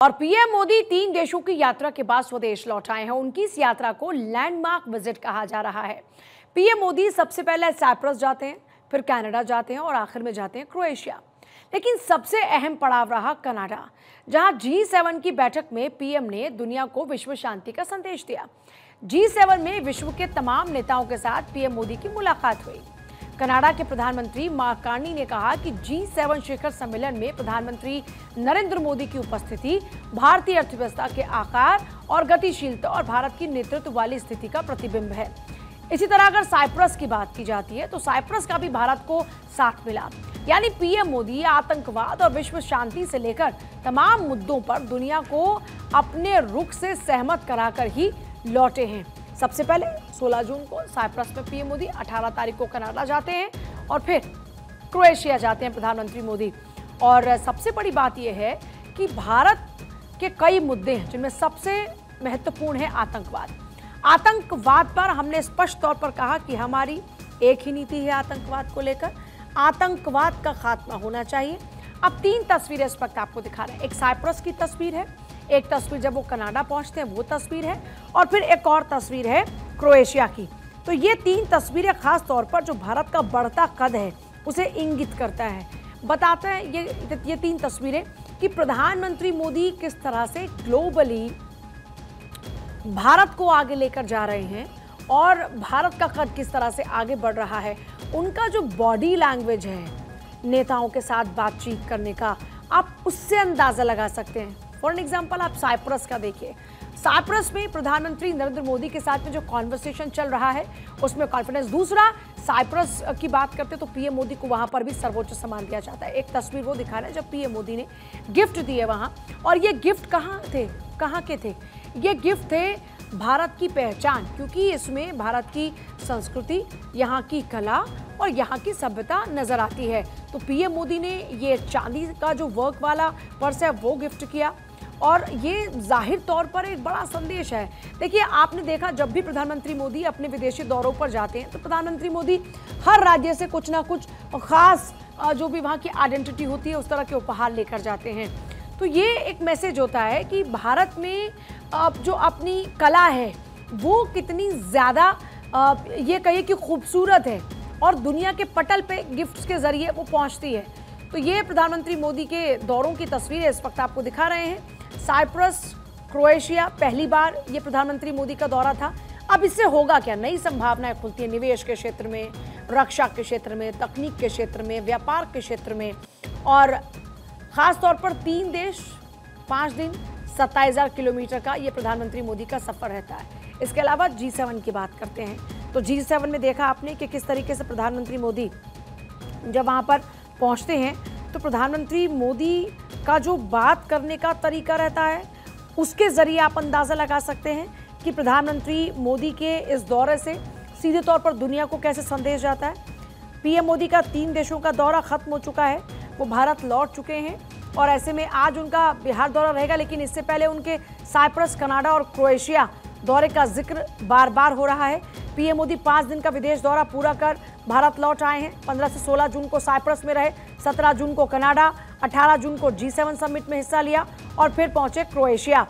और पीएम मोदी 3 देशों की यात्रा के बाद स्वदेश लौट आए हैं। उनकी इस यात्रा को लैंडमार्क विजिट कहा जा रहा है। पीएम मोदी सबसे पहले साइप्रस जाते हैं, फिर कनाडा जाते हैं और आखिर में जाते हैं क्रोएशिया। लेकिन सबसे अहम पड़ाव रहा कनाडा, जहां G7 की बैठक में पीएम ने दुनिया को विश्व शांति का संदेश दिया। G7 में विश्व के तमाम नेताओं के साथ पीएम मोदी की मुलाकात हुई। कनाडा के प्रधानमंत्री मार्क कार्नी ने कहा कि G7 शिखर सम्मेलन में प्रधानमंत्री नरेंद्र मोदी की उपस्थिति भारतीय अर्थव्यवस्था के आकार और गतिशीलता और भारत की नेतृत्व वाली स्थिति का प्रतिबिंब है। इसी तरह अगर साइप्रस की बात की जाती है तो साइप्रस का भी भारत को साथ मिला। यानी पीएम मोदी आतंकवाद और विश्व शांति से लेकर तमाम मुद्दों पर दुनिया को अपने रुख से सहमत कराकर ही लौटे हैं। सबसे पहले 16 जून को साइप्रस में पीएम मोदी, 18 तारीख को कनाडा जाते हैं और फिर क्रोएशिया जाते हैं प्रधानमंत्री मोदी। और सबसे बड़ी बात यह है कि भारत के कई मुद्दे हैं जिनमें सबसे महत्वपूर्ण है आतंकवाद। आतंकवाद पर हमने स्पष्ट तौर पर कहा कि हमारी एक ही नीति है आतंकवाद को लेकर। आतंकवाद का खात्मा होना चाहिए। अब 3 तस्वीरें इस वक्त आपको दिखा रहे हैं। एक साइप्रस की तस्वीर है, एक तस्वीर जब वो कनाडा पहुंचते हैं वो तस्वीर है, और फिर एक और तस्वीर है क्रोएशिया की। तो ये 3 तस्वीरें खास तौर पर जो भारत का बढ़ता कद है उसे इंगित करता है। बताते हैं ये 3 तस्वीरें कि प्रधानमंत्री मोदी किस तरह से ग्लोबली भारत को आगे लेकर जा रहे हैं और भारत का कद किस तरह से आगे बढ़ रहा है। उनका जो बॉडी लैंग्वेज है नेताओं के साथ बातचीत करने का, आप उससे अंदाजा लगा सकते हैं। फॉर एग्जाम्पल आप साइप्रस का देखिए। साइप्रस में प्रधानमंत्री नरेंद्र मोदी के साथ में जो कॉन्वर्सेशन चल रहा है उसमें कॉन्फिडेंस। दूसरा, साइप्रस की बात करते तो पीएम मोदी को वहां पर भी सर्वोच्च सम्मान दिया जाता है। एक तस्वीर वो दिखा रहे हैं जब पीएम मोदी ने गिफ्ट दिए वहां, और ये गिफ्ट कहाँ के थे? ये गिफ्ट थे भारत की पहचान, क्योंकि इसमें भारत की संस्कृति, यहाँ की कला और यहाँ की सभ्यता नजर आती है। तो पीएम मोदी ने ये चांदी का जो वर्क वाला पर्स है वो गिफ्ट किया, और ये जाहिर तौर पर एक बड़ा संदेश है। देखिए, आपने देखा जब भी प्रधानमंत्री मोदी अपने विदेशी दौरों पर जाते हैं तो प्रधानमंत्री मोदी हर राज्य से कुछ ना कुछ खास जो भी वहाँ की आइडेंटिटी होती है उस तरह के उपहार लेकर जाते हैं। तो ये एक मैसेज होता है कि भारत में जो अपनी कला है वो कितनी ज़्यादा ये कहिए कि खूबसूरत है और दुनिया के पटल पे गिफ्ट्स के जरिए वो पहुंचती है। तो ये प्रधानमंत्री मोदी के दौरों की तस्वीरें इस वक्त आपको दिखा रहे हैं। साइप्रस, क्रोएशिया, पहली बार ये प्रधानमंत्री मोदी का दौरा था। अब इससे होगा क्या? नई संभावनाएं खुलती है निवेश के क्षेत्र में, रक्षा के क्षेत्र में, तकनीक के क्षेत्र में, व्यापार के क्षेत्र में, और खास तौर पर 3 देश, 5 दिन, 27,000 किलोमीटर का ये प्रधानमंत्री मोदी का सफर रहता है। इसके अलावा G7 की बात करते हैं तो G7 में देखा आपने कि किस तरीके से प्रधानमंत्री मोदी जब वहाँ पर पहुँचते हैं तो प्रधानमंत्री मोदी का जो बात करने का तरीका रहता है उसके ज़रिए आप अंदाज़ा लगा सकते हैं कि प्रधानमंत्री मोदी के इस दौरे से सीधे तौर पर दुनिया को कैसे संदेश जाता है। पीएम मोदी का 3 देशों का दौरा खत्म हो चुका है, वो भारत लौट चुके हैं, और ऐसे में आज उनका बिहार दौरा रहेगा। लेकिन इससे पहले उनके साइप्रस, कनाडा और क्रोएशिया दौरे का जिक्र बार बार हो रहा है। पीएम मोदी 5 दिन का विदेश दौरा पूरा कर भारत लौट आए हैं। 15 से 16 जून को साइप्रस में रहे, 17 जून को कनाडा, 18 जून को G7 समिट में हिस्सा लिया और फिर पहुंचे क्रोएशिया।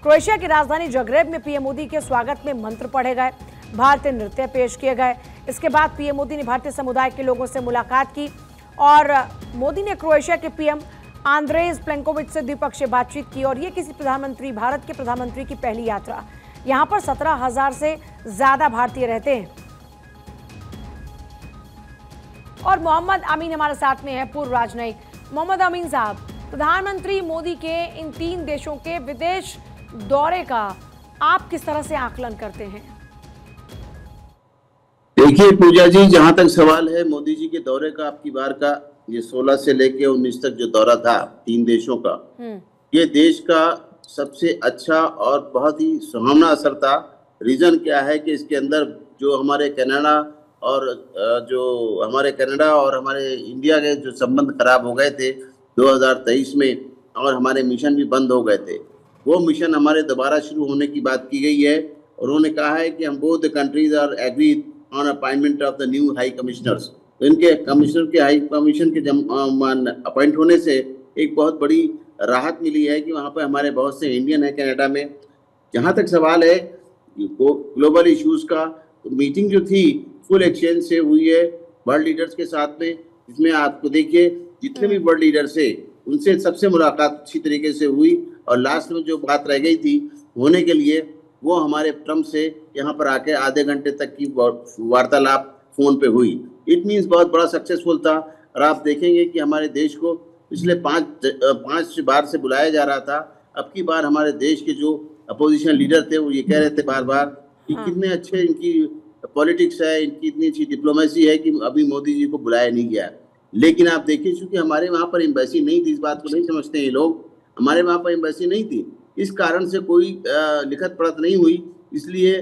क्रोएशिया की राजधानी जग्रेब में पीएम मोदी के स्वागत में मंत्र पढ़े गए, भारतीय नृत्य पेश किए गए। इसके बाद पीएम मोदी ने भारतीय समुदाय के लोगों से मुलाकात की और मोदी ने क्रोएशिया के पीएम आंद्रेज प्लेंकोविच से द्विपक्षीय बातचीत की। और ये किसी भारत के प्रधानमंत्री की पहली यात्रा। यहाँ पर 17,000 से ज्यादा भारतीय रहते हैं। और मोहम्मद अमीन हमारे साथ में है, पूर्व राजनयिक। मोहम्मद अमीन साहब, प्रधानमंत्री मोदी के इन 3 देशों के विदेश दौरे का आप किस तरह से आकलन करते हैं? देखिए पूजा जी, जहां तक सवाल है मोदी जी के दौरे का, आपकी बार का ये 16 से लेके 19 तक जो दौरा था 3 देशों का, ये देश का सबसे अच्छा और बहुत ही सुहावना असर था। रीजन क्या है कि इसके अंदर जो हमारे कनाडा और हमारे इंडिया के जो संबंध खराब हो गए थे 2023 में, और हमारे मिशन भी बंद हो गए थे, वो मिशन हमारे दोबारा शुरू होने की बात की गई है। और उन्होंने कहा है कि हम both the countries are agreed on appointment of the new high commissioners. तो इनके कमिश्नर के हाई कमीशन के अपॉइंट होने से एक बहुत बड़ी राहत मिली है कि वहाँ पर हमारे बहुत से इंडियन है कनाडा में। जहाँ तक सवाल है ग्लोबल इश्यूज का, तो मीटिंग जो थी फुल एक्सचेंज से हुई है वर्ल्ड लीडर्स के साथ में, जिसमें आपको देखिए जितने भी वर्ल्ड लीडर्स है उनसे सबसे मुलाकात अच्छी तरीके से हुई, और लास्ट में जो बात रह गई थी होने के लिए वो हमारे ट्रम्प से यहाँ पर आके आधे घंटे तक की वार्तालाप फोन पे हुई। इट मीन्स बहुत बड़ा सक्सेसफुल था। और आप देखेंगे कि हमारे देश को पिछले पाँच बार से बुलाया जा रहा था, अब की बार हमारे देश के जो अपोजिशन लीडर थे वो ये कह रहे थे बार बार कि कितने अच्छे इनकी पॉलिटिक्स है, इनकी इतनी अच्छी डिप्लोमेसी है कि अभी मोदी जी को बुलाया नहीं गया। लेकिन आप देखिए चूंकि हमारे वहाँ पर एम्बेसी नहीं थी, इस बात को नहीं समझते ये लोग, हमारे वहाँ पर एम्बेसी नहीं थी, इस कारण से कोई लिखत पढ़त नहीं हुई। इसलिए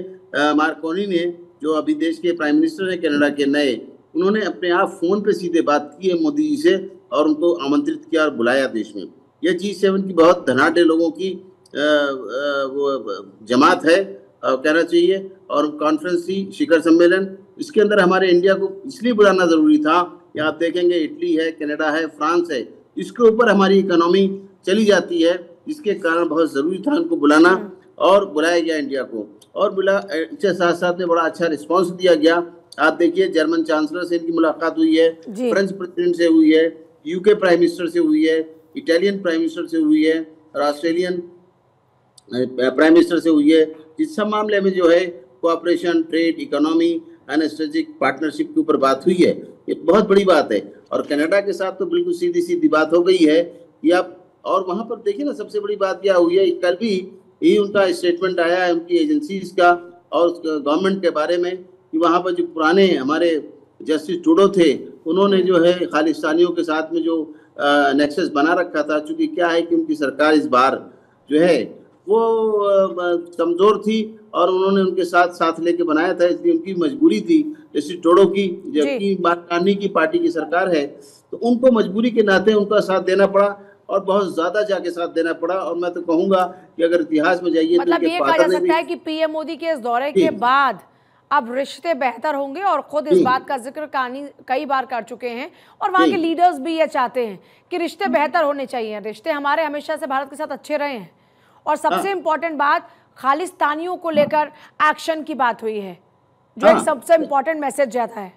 मार्कोनी ने, जो अभी देश के प्राइम मिनिस्टर हैं कनाडा के नए, उन्होंने अपने आप फोन पे सीधे बात की है मोदी जी से और उनको आमंत्रित किया और बुलाया देश में। यह G7 की बहुत धनाढ्य लोगों की वो जमात है कहना चाहिए, और कॉन्फ्रेंस थी, शिखर सम्मेलन। इसके अंदर हमारे इंडिया को इसलिए बुलाना जरूरी था कि आप देखेंगे इटली है, कनाडा है, फ्रांस है, इसके ऊपर हमारी इकोनॉमी चली जाती है, जिसके कारण बहुत जरूरी था उनको बुलाना, और बुलाया गया इंडिया को। और इसके साथ साथ में बड़ा अच्छा रिस्पांस दिया गया। आप देखिए जर्मन चांसलर से इनकी मुलाकात हुई है, फ्रेंच प्रेसिडेंट से हुई है, यूके प्राइम मिनिस्टर से हुई है, इटालियन प्राइम मिनिस्टर से हुई है, और ऑस्ट्रेलियन प्राइम मिनिस्टर से हुई है। इस सब मामले में जो है cooperation, trade, economy and strategic partnership के ऊपर बात हुई है। ये बहुत बड़ी बात है। और कनाडा के साथ तो बिल्कुल सीधी सीधी बात हो गई है कि आप, और वहाँ पर देखिए ना सबसे बड़ी बात क्या हुई है, कल भी यही उनका स्टेटमेंट आया है उनकी एजेंसीज का और गवर्नमेंट के बारे में कि वहाँ पर जो पुराने हमारे जस्टिस ट्रूडो थे उन्होंने जो है खालिस्तानियों के साथ में जो नेक्सस बना रखा था, चूंकि क्या है कि उनकी सरकार इस बार जो है वो कमजोर थी और उन्होंने उनके साथ लेके बनाया था, इसलिए उनकी मजबूरी थी जस्टिस ट्रूडो की, जबकि मार्कोनी की पार्टी की सरकार है, तो उनको मजबूरी के नाते उनका साथ देना पड़ा और बहुत ज्यादा जाके साथ देना पड़ा। और मैं तो कहूंगा कि अगर इतिहास में जाइए मतलब ये कहा जा सकता है कि पीएम मोदी के इस दौरे के बाद अब रिश्ते बेहतर होंगे, और खुद इस बात का जिक्र कई बार कर चुके हैं, और वहाँ के लीडर्स भी ये चाहते हैं कि रिश्ते बेहतर होने चाहिए। रिश्ते हमारे हमेशा से भारत के साथ अच्छे रहे हैं, और सबसे इम्पोर्टेंट बात खालिस्तानियों को लेकर एक्शन की बात हुई है, जो एक सबसे इम्पोर्टेंट मैसेज जाता है।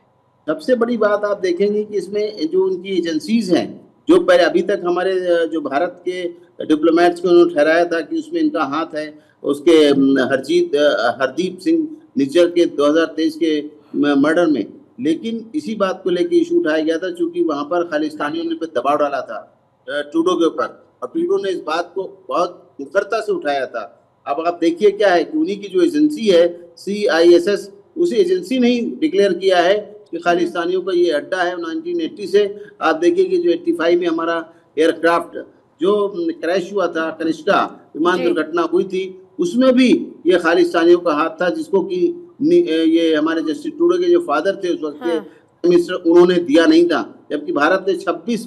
सबसे बड़ी बात आप देखेंगे कि इसमें जो उनकी एजेंसीज हैं, जो पहले अभी तक हमारे जो भारत के डिप्लोमेट्स को उन्होंने ठहराया था कि उसमें इनका हाथ है, उसके हरदीप सिंह निज्जर के 2023 के मर्डर में, लेकिन इसी बात को लेकर इशू उठाया गया था क्योंकि वहां पर खालिस्तानियों ने पे दबाव डाला था ट्रूडो के ऊपर, और ट्रूडो ने इस बात को बहुत मुखरता से उठाया था। अब आप देखिए क्या है कि उन्हीं की जो एजेंसी है CISS, उसी एजेंसी ने ही डिक्लेयर किया है कि खालिस्तानियों का ये अड्डा है। 1980 से आप देखिए कि जो 85 में हमारा एयरक्राफ्ट जो क्रैश हुआ था, कनिष्का विमान दुर्घटना हुई थी, उसमें भी ये खालिस्तानियों का हाथ था, जिसको कि ये हमारे जस्टिस ट्रूडो के जो फादर थे उस वक्त के मिनिस्टर, उन्होंने दिया नहीं था, जबकि भारत ने 26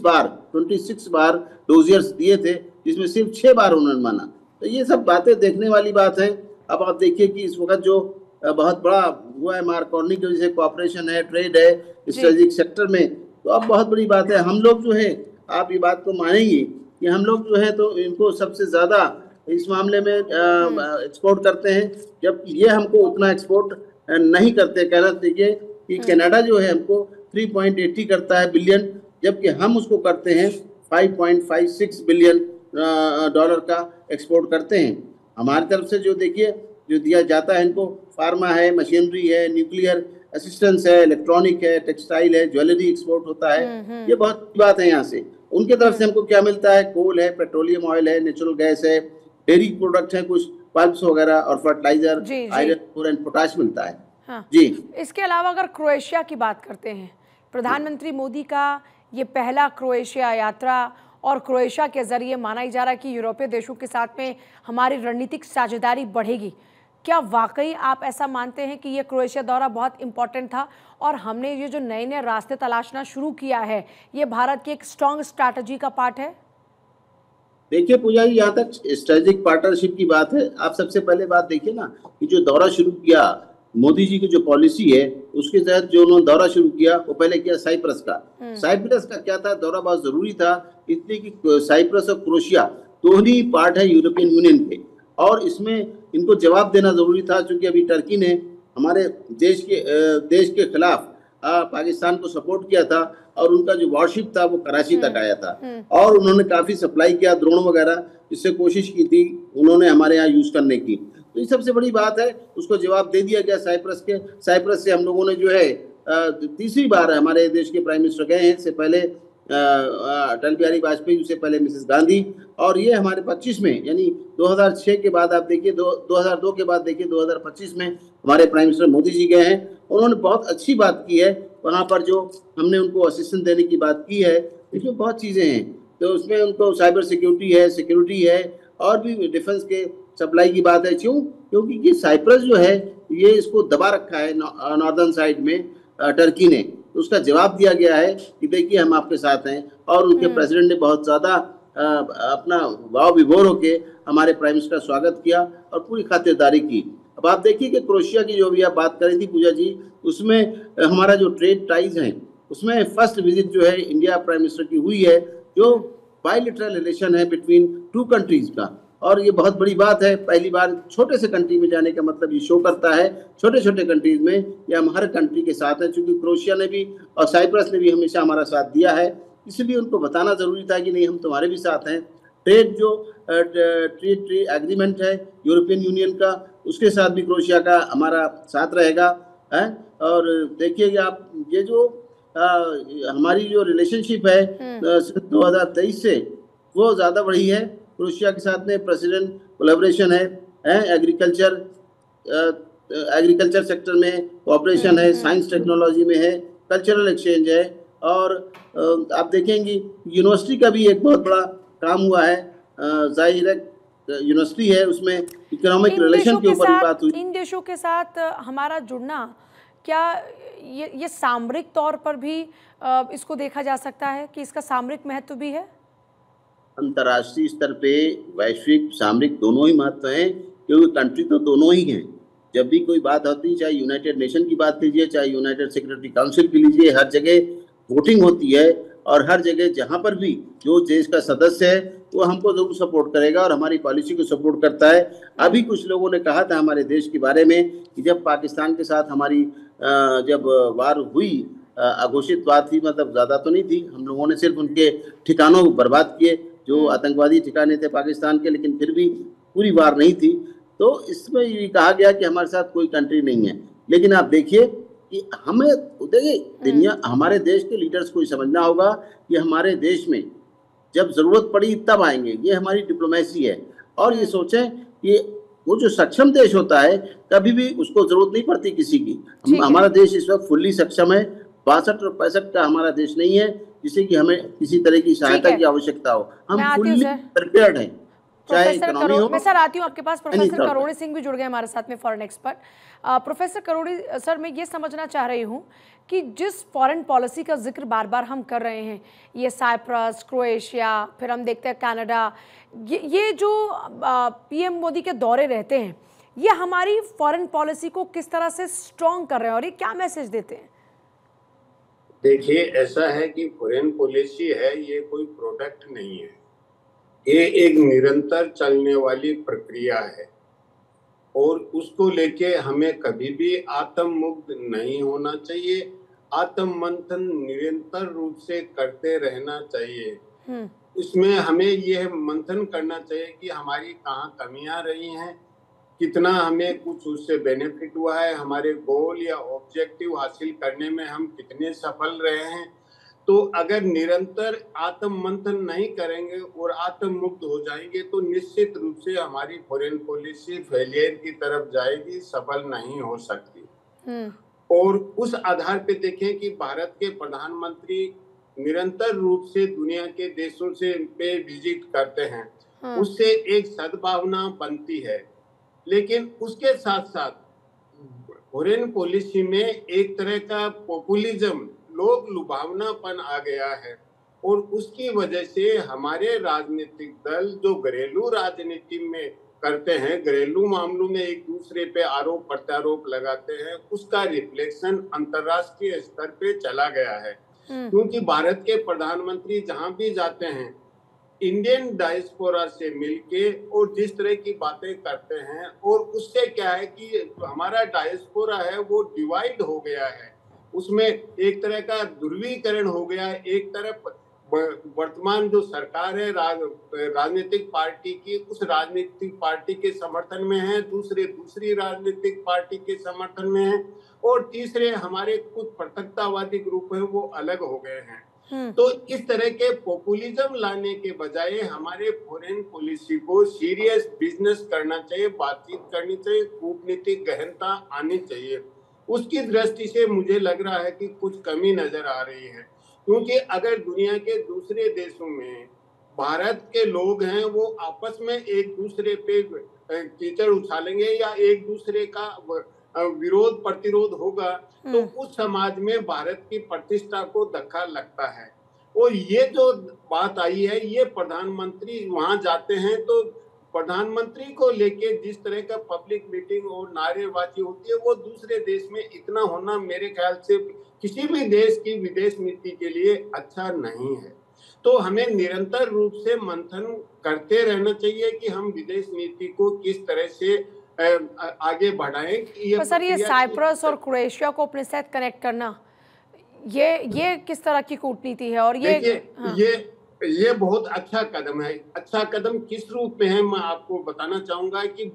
बार डोजियर्स दिए थे, जिसमें सिर्फ 6 बार उन्होंने माना। तो ये सब बातें देखने वाली बात है। अब आप देखिए कि इस वक्त जो बहुत बड़ा हुआ है मार्कोनी की वजह से, कोऑपरेशन है, ट्रेड है, स्ट्रेटेजिक सेक्टर में, तो अब बहुत बड़ी बात है। हम लोग जो है, आप ये बात को मानेंगे कि हम लोग जो है तो इनको सबसे ज्यादा इस मामले में एक्सपोर्ट करते हैं, जबकि ये हमको उतना एक्सपोर्ट नहीं करते। कहना चाहिए कि कनाडा जो है हमको 3.80 करता है बिलियन, जबकि हम उसको करते हैं 5.56 बिलियन डॉलर का एक्सपोर्ट करते हैं। हमारी तरफ से जो देखिए जो दिया जाता है इनको, फार्मा है, मशीनरी है, न्यूक्लियर असिस्टेंस है, इलेक्ट्रॉनिक है, टेक्सटाइल है, ज्वेलरी एक्सपोर्ट होता है। ये बहुत बड़ी बात है। यहाँ से उनके तरफ से हमको क्या मिलता है, कोल है, पेट्रोलियम ऑयल है, नेचुरल गैस है, डेयरी प्रोडक्ट है, कुछ पल्प्स वगैरह, और फर्टिलाइजर, आयरन एंड पोटाश मिलता है। हाँ। जी, इसके अलावा अगर क्रोएशिया की बात करते हैं, प्रधानमंत्री मोदी का ये पहला क्रोएशिया यात्रा, और क्रोएशिया के जरिए माना जा रहा है कि यूरोपीय देशों के साथ में हमारी रणनीतिक साझेदारी बढ़ेगी। क्या वाकई आप ऐसा मानते हैं कि ये क्रोएशिया दौरा बहुत इंपॉर्टेंट था, और हमने ये जो नए नए रास्ते तलाशना शुरू किया है, ये भारत की एक स्ट्रॉन्ग स्ट्रैटेजी का पार्ट है? देखिए पूजा जी, यहाँ तक स्ट्रेटेजिक पार्टनरशिप की बात है, आप सबसे पहले बात देखिए ना कि जो दौरा शुरू किया मोदी जी की जो पॉलिसी है, उसके तहत जो उन्होंने दौरा शुरू किया, वो पहले किया साइप्रस का। साइप्रस का क्या था, दौरा बहुत जरूरी था, इसलिए कि साइप्रस और क्रोएशिया दोनों ही पार्ट है यूरोपियन यूनियन के, और इसमें इनको जवाब देना जरूरी था, क्योंकि अभी टर्की ने हमारे देश के खिलाफ पाकिस्तान को सपोर्ट किया था, और उनका जो वॉरशिप था वो कराची तक आया था, और उन्होंने काफी सप्लाई किया ड्रोन वगैरह, इससे कोशिश की थी उन्होंने हमारे यहाँ यूज करने की। तो ये सबसे बड़ी बात है, उसको जवाब दे दिया गया। साइप्रस से हम लोगों ने जो है तीसरी बार हमारे देश के प्राइम मिनिस्टर गए हैं, इससे पहले अटल बिहारी वाजपेयी, उससे पहले मिसेस गांधी, और ये हमारे 25 में, यानी 2006 के बाद आप देखिए 2002 के बाद देखिए 2025 में हमारे प्राइम मिनिस्टर मोदी जी गए हैं। उन्होंने बहुत अच्छी बात की है, वहाँ पर जो हमने उनको असिस्टेंस देने की बात की है, इसमें बहुत चीज़ें हैं। तो उसमें उनको साइबर सिक्योरिटी है और भी डिफेंस के सप्लाई की बात है। क्योंकि ये साइप्रस जो है ये इसको दबा रखा है नॉर्दर्न साइड में टर्की ने, तो उसका जवाब दिया गया है कि देखिए हम आपके साथ हैं, और उनके प्रेसिडेंट ने बहुत ज़्यादा अपना भाव विभोर होके हमारे प्राइम मिनिस्टर का स्वागत किया और पूरी खातिरदारी की। अब आप देखिए कि क्रोएशिया की जो भी आप बात करी थी पूजा जी, उसमें हमारा जो ट्रेड टाइज हैं उसमें फर्स्ट विजिट जो है इंडिया प्राइम मिनिस्टर की हुई है, जो बायलैटरल रिलेशन है बिटवीन टू कंट्रीज का, और ये बहुत बड़ी बात है। पहली बार छोटे से कंट्री में जाने का मतलब ये शो करता है छोटे छोटे कंट्रीज में ये हम हर कंट्री के साथ हैं, क्योंकि क्रोएशिया ने भी और साइप्रस ने भी हमेशा हमारा साथ दिया है, इसलिए उनको बताना जरूरी था कि नहीं हम तुम्हारे भी साथ हैं। ट्रेड एग्रीमेंट है यूरोपियन यूनियन का, उसके साथ भी क्रोएशिया का हमारा साथ रहेगा है। और देखिए आप ये जो हमारी जो रिलेशनशिप है 2023 से वो ज़्यादा बढ़ी है क्रोएशिया के साथ में। प्रेसिडेंट कोलैबोरेशन है एग्रीकल्चर सेक्टर में कोऑपरेशन है, साइंस टेक्नोलॉजी में है, कल्चरल एक्सचेंज है, और आप देखेंगे यूनिवर्सिटी का भी एक बहुत बड़ा काम हुआ है। जाहिर है यूनिवर्सिटी है, उसमें इकोनॉमिक रिलेशन के ऊपर बात हुई। इन देशों के साथ हमारा जुड़ना क्या ये सामरिक तौर पर भी इसको देखा जा सकता है कि इसका सामरिक महत्व भी है? अंतर्राष्ट्रीय स्तर पे वैश्विक सामरिक दोनों ही महत्व हैं, क्योंकि कंट्री तो दोनों ही हैं। जब भी कोई बात होती है, चाहे यूनाइटेड नेशन की बात लीजिए, चाहे यूनाइटेड सिक्योरिटी काउंसिल की लीजिए, हर जगह वोटिंग होती है, और हर जगह जहां पर भी जो देश का सदस्य है वो हमको जरूर सपोर्ट करेगा और हमारी पॉलिसी को सपोर्ट करता है। अभी कुछ लोगों ने कहा था हमारे देश के बारे में कि जब पाकिस्तान के साथ हमारी जब वार हुई, अघोषित वार थी, मतलब ज़्यादा तो नहीं थी, हम लोगों ने सिर्फ उनके ठिकानों को बर्बाद किए जो आतंकवादी ठिकाने थे पाकिस्तान के, लेकिन फिर भी पूरी वार नहीं थी। तो इसमें ये कहा गया कि हमारे साथ कोई कंट्री नहीं है, लेकिन आप देखिए कि हमें देखिए दुनिया, हमारे देश के लीडर्स को समझना होगा कि हमारे देश में जब जरूरत पड़ी तब आएंगे, ये हमारी डिप्लोमेसी है। और ये सोचें कि वो जो सक्षम देश होता है कभी भी उसको जरूरत नहीं पड़ती किसी की। हमारा देश इस वक्त फुल्ली सक्षम है, 62 और 65 का हमारा देश नहीं है जिससे कि हमें किसी तरह की सहायता की आवश्यकता हो। हम फुल्ली प्रिपेयर्ड हैं, चाहे इकोनॉमी हो। मैं सर आती हूँ आपके पास। प्रोफेसर करोड़ी सिंह भी जुड़ गए हमारे साथ में, फॉरेन एक्सपर्ट। प्रोफेसर करोड़ी सर, मैं ये समझना चाह रही हूँ कि जिस फॉरेन पॉलिसी का जिक्र बार बार हम कर रहे हैं, ये साइप्रस, क्रोएशिया, फिर हम देखते हैं कनाडा, ये जो पीएम मोदी के दौरे रहते हैं, ये हमारी फॉरेन पॉलिसी को किस तरह से स्ट्रॉन्ग कर रहे हैं और ये क्या मैसेज देते हैं? देखिए, ऐसा है कि फॉरेन पॉलिसी है, ये कोई प्रोडक्ट नहीं है, ये एक निरंतर चलने वाली प्रक्रिया है, और उसको लेके हमें कभी भी आत्म मुक्त नहीं होना चाहिए। आत्म मंथन निरंतर रूप से करते रहना चाहिए। इसमें हमें यह मंथन करना चाहिए कि हमारी कहाँ कमियां रही हैं, कितना हमें कुछ उससे बेनिफिट हुआ है, हमारे गोल या ऑब्जेक्टिव हासिल करने में हम कितने सफल रहे हैं। तो अगर निरंतर आत्म मंथन नहीं करेंगे और आत्म मुक्त हो जाएंगे तो निश्चित रूप से हमारी फॉरेन पॉलिसी फेलियर की तरफ जाएगी, सफल नहीं हो सकती। और उस आधार पे देखें कि भारत के प्रधानमंत्री निरंतर रूप से दुनिया के देशों से पे विजिट करते हैं, उससे एक सद्भावना बनती है। लेकिन उसके साथ साथ फॉरेन पॉलिसी में एक तरह का पॉपुलिज्म, लोग लुभावनापन आ गया है, और उसकी वजह से हमारे राजनीतिक दल जो घरेलू राजनीति में करते हैं, घरेलू मामलों में एक दूसरे पे आरोप प्रत्यारोप लगाते हैं, उसका रिफ्लेक्शन अंतर्राष्ट्रीय स्तर पे चला गया है। क्योंकि भारत के प्रधानमंत्री जहां भी जाते हैं इंडियन डायस्पोरा से मिलके और जिस तरह की बातें करते हैं, और उससे क्या है कि हमारा डायस्पोरा है वो डिवाइड हो गया है, उसमें एक तरह का ध्रुवीकरण हो गया है। एक तरफ वर्तमान जो सरकार है राजनीतिक पार्टी की, उस राजनीतिक पार्टी के समर्थन में है, दूसरे दूसरी राजनीतिक पार्टी के समर्थन में है, और तीसरे हमारे कुछ पृथकतावादी ग्रुप है वो अलग हो गए हैं। तो इस तरह के पॉपुलिज्म लाने के बजाय हमारे फॉरेन पॉलिसी को सीरियस बिजनेस करना चाहिए, बातचीत करनी चाहिए, कूटनीतिक गहनता आनी चाहिए। उसकी दृष्टि से मुझे लग रहा है कि कुछ कमी नजर आ रही है, क्योंकि अगर दुनिया के दूसरे देशों में भारत के लोग हैं वो आपस में एक दूसरे पे कीचड़ उछालेंगे या एक दूसरे का विरोध प्रतिरोध होगा, तो उस समाज में भारत की प्रतिष्ठा को धक्का लगता है। और ये जो बात आई है, ये प्रधानमंत्री वहां जाते हैं तो प्रधानमंत्री को लेके जिस तरह का पब्लिक मीटिंग और नारेबाजी होती है वो दूसरे देश में इतना होना मेरे ख्याल से किसी भी देश की विदेश नीति के लिए अच्छा नहीं है। तो हमें निरंतर रूप से मंथन करते रहना चाहिए कि हम विदेश नीति को किस तरह से आगे बढ़ाएं। तो सर, ये साइप्रस और क्रोएशिया को अपने साथ कनेक्ट करना, ये किस तरह की कूटनीति है? और ये बहुत अच्छा कदम है। अच्छा कदम किस रूप में है, मैं आपको बताना चाहूंगा कि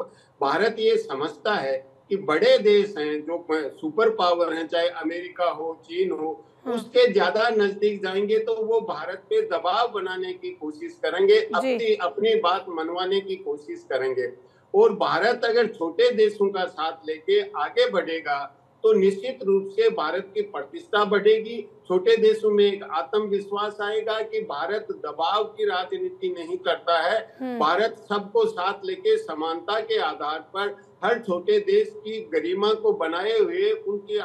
भारत ये समझता है कि बड़े देश हैं जो सुपर पावर हैं, चाहे अमेरिका हो, चीन हो, उसके ज्यादा नजदीक जाएंगे तो वो भारत पे दबाव बनाने की कोशिश करेंगे, अपनी बात मनवाने की कोशिश करेंगे। और भारत अगर छोटे देशों का साथ लेके आगे बढ़ेगा तो निश्चित रूप से भारत की प्रतिष्ठा बढ़ेगी, छोटे देशों में एक आत्मविश्वास आएगा कि भारत दबाव की राजनीति नहीं करता है, भारत सबको साथ लेके समानता के आधार पर हर छोटे देश की गरिमा को बनाए हुए, उनकी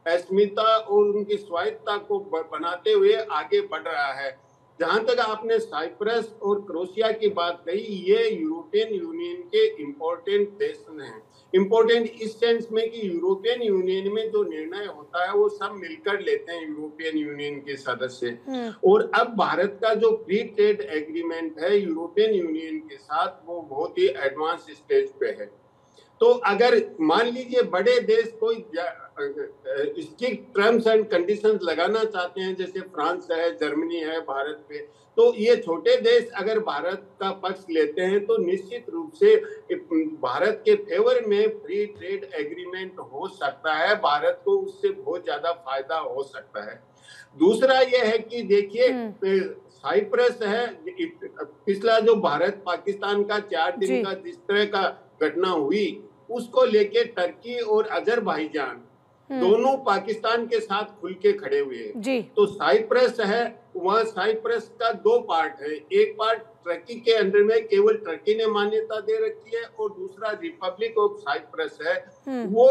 अस्मिता और उनकी स्वायत्ता को बनाते हुए आगे बढ़ रहा है। जहां तक आपने साइप्रस और क्रोएशिया की बात कही, ये यूरोपियन यूनियन के इम्पोर्टेंट देश हैं। इम्पोर्टेंट इस सेंस में कि यूरोपियन यूनियन में जो निर्णय होता है वो सब मिलकर लेते हैं यूरोपियन यूनियन के सदस्य। और अब भारत का जो फ्री ट्रेड एग्रीमेंट है यूरोपियन यूनियन के साथ, वो बहुत ही एडवांस स्टेज पे है। तो अगर मान लीजिए बड़े देश कोई स्ट्रिक्ट टर्म्स एंड कंडीशंस लगाना चाहते हैं, जैसे फ्रांस है, जर्मनी है भारत पे, तो ये छोटे देश अगर भारत का पक्ष लेते हैं तो निश्चित रूप से भारत के फेवर में फ्री ट्रेड एग्रीमेंट हो सकता है, भारत को उससे बहुत ज्यादा फायदा हो सकता है। दूसरा ये है कि देखिए साइप्रस है, पिछला जो भारत पाकिस्तान का 4 दिन का जिस तरह का घटना हुई, उसको लेके टर्की और अजरबैजान दोनों पाकिस्तान के साथ खुल के खड़े हुए। तो साइप्रस है, वह साइप्रस का 2 पार्ट है, एक पार्ट टर्की के अंदर में केवल टर्की ने मान्यता दे रखी है, और दूसरा रिपब्लिक ऑफ साइप्रस है, वो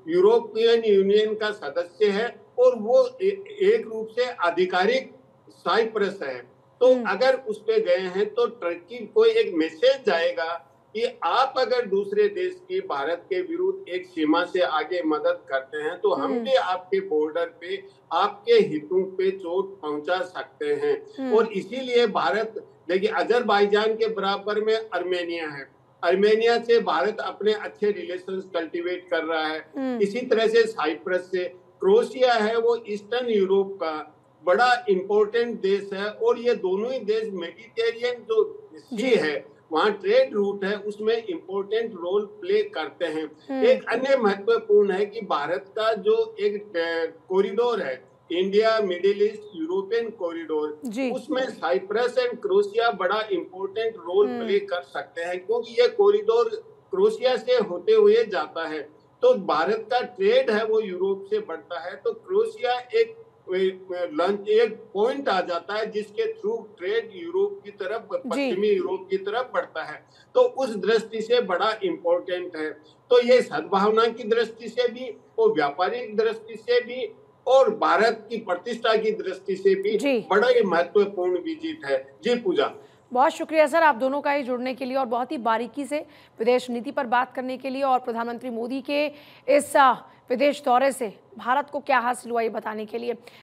यूरोपियन यूनियन का सदस्य है और वो एक रूप से आधिकारिक साइप्रस है। तो अगर उस पे गए हैं तो टर्की को एक मैसेज जाएगा कि आप अगर दूसरे देश की भारत के विरुद्ध एक सीमा से आगे मदद करते हैं तो हम भी आपके बॉर्डर पे आपके हितों पे चोट पहुंचा सकते हैं। और इसीलिए भारत, देखिए अजरबैजान के बराबर में अर्मेनिया है, अर्मेनिया से भारत अपने अच्छे रिलेशंस कल्टीवेट कर रहा है। इसी तरह से साइप्रस से, क्रोएशिया है वो ईस्टर्न यूरोप का बड़ा इंपॉर्टेंट देश है, और ये दोनों ही देश मेडिटेरियन जो सी है वहाँ ट्रेड रूट है उसमें इंपॉर्टेंट रोल प्ले करते हैं। एक अन्य महत्वपूर्ण है कि भारत का जो एक कॉरिडोर है, India middle east European corridor, उसमें साइप्रस एंड क्रोएशिया बड़ा इंपॉर्टेंट रोल प्ले कर सकते हैं, क्योंकि ये कॉरिडोर क्रोएशिया से होते हुए जाता है। तो भारत का ट्रेड है वो यूरोप से बढ़ता है, तो क्रोएशिया एक पॉइंट आ जाता है जिसके थ्रू ट्रेड यूरोप की तरफ, पश्चिमी यूरोप की तरफ बढ़ता है। तो उस दृष्टि से बड़ा इंपॉर्टेंट है। तो ये सद्भावना की दृष्टि से भी और व्यापारिक दृष्टि से भी और भारत की प्रतिष्ठा की दृष्टि से भी बड़ा ही महत्वपूर्ण विजिट है। जी पूजा, बहुत शुक्रिया सर आप दोनों का ही जुड़ने के लिए और बहुत ही बारीकी से विदेश नीति पर बात करने के लिए, और प्रधानमंत्री मोदी के इस विदेश दौरे से भारत को क्या हासिल हुआ ये बताने के लिए।